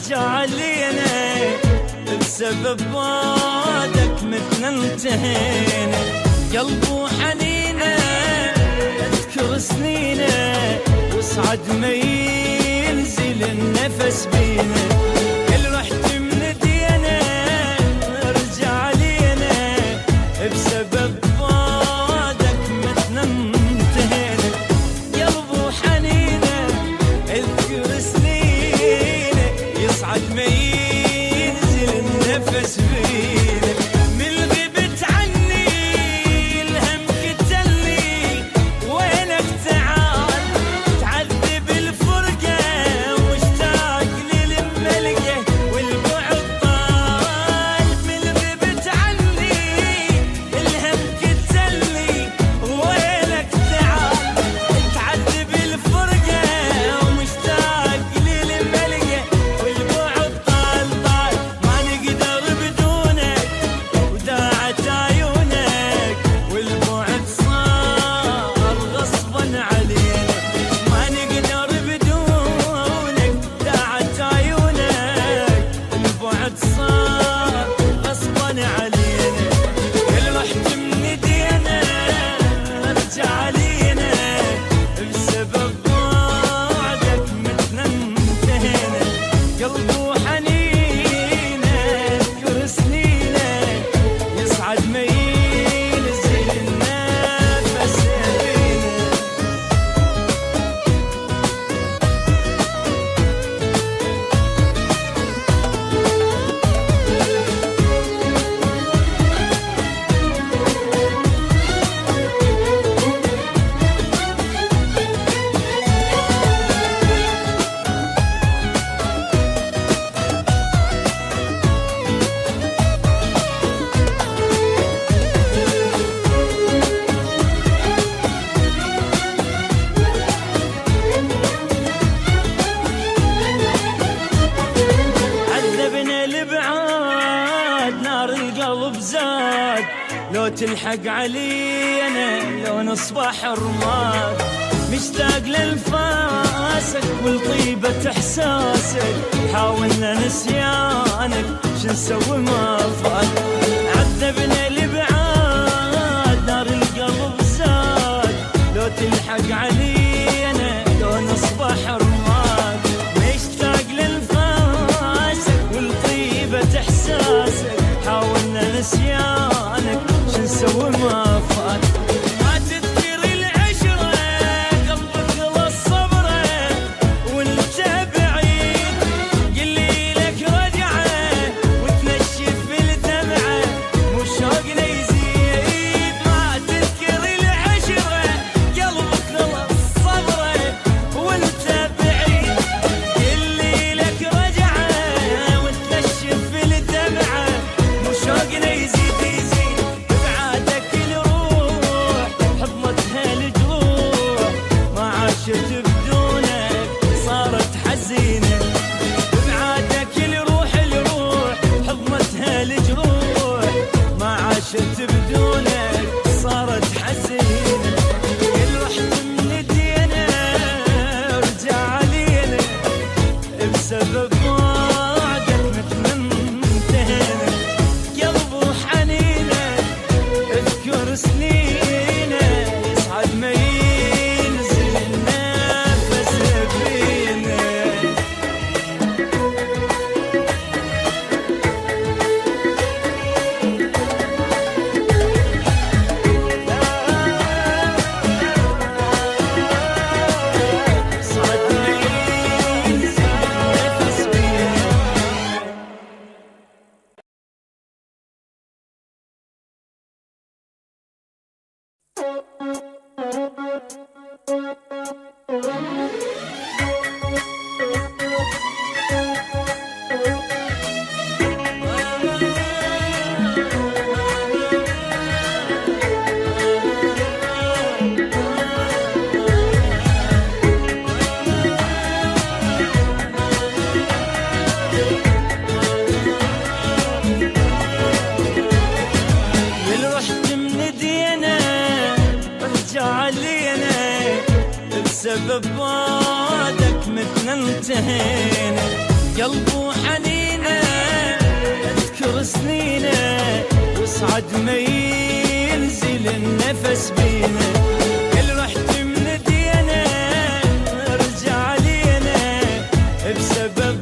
ارجع لينا بسبب بعدك مثل انتهينا. قلب وحنينه اذكر سنينه وصعد ما ينزل النفس بينا. كل رحت من دينا ارجع لينا بسبب بعدك مثل انتهينا. قلب وحنينه اذكر سنينه يصعد ما ينزل النفس بينا. من غبت عني الهم قتلني وينك تعال تعذب الفرقة واشتاق للملقة والبعد طال. من غبت عني الهم قتلني وينك تعال تعذب الفرقة ومشتاق للملقة والبعد طال طال. ما نقدر بدونك وداعت عيونك والبعد صار غصبا علينا. ما نقدر بدونك داعت عيونك والبعد صار غصبا علينا. كل رحت من دينا ارجع لينا بسبب بعدك مثل انتهينا. قلب وحنينه اذكر سنينه يصعد ما ينزل النفس بينا. عذبنا الابعاد نار القلب زاد لو تلحق علينا لو نصبح رماد. مشتاق لانفاسك ولطيبة احساسك حاولنا نسيانك شو نسوي ما فات. عذبنا الابعاد نار القلب زاد لو تلحق علينا لو نصبح رماد. مشتاق لانفاسك ولطيبة احساسك حاولنا نسيانك شو نسوي ما فات. ما تذكر العشرة قلبك خلص صبره وانت بعيد. قلي لك رجعه وتنشف الدمعه مو شوقنا يزيد. ما تذكر العشرة قلبك خلص صبره وانت بعيد. قلي لك رجعه وتنشف الدمعه مو شوقنا يزيد يزيد. بعادك الروح حضنتها الجروح ما عاشت بدونك صارت حزينة. بعادك الروح حضنتها الجروح ما عاشت بدونك صارت حزينة. كل رحت من دينا ارجع لينا بسبب بعدك مثل انتهينا. قلب وحنينه اذكر سنينه يصعد ما ينزل النفس بينا. يصعد ما ينزل النفس بينا. بسبب بعدك مثل انتهينا. قلبه حنينه اذكر سنينه وصعد ما ينزل النفس بينا. كل رحت من دينا ارجع علينا بسبب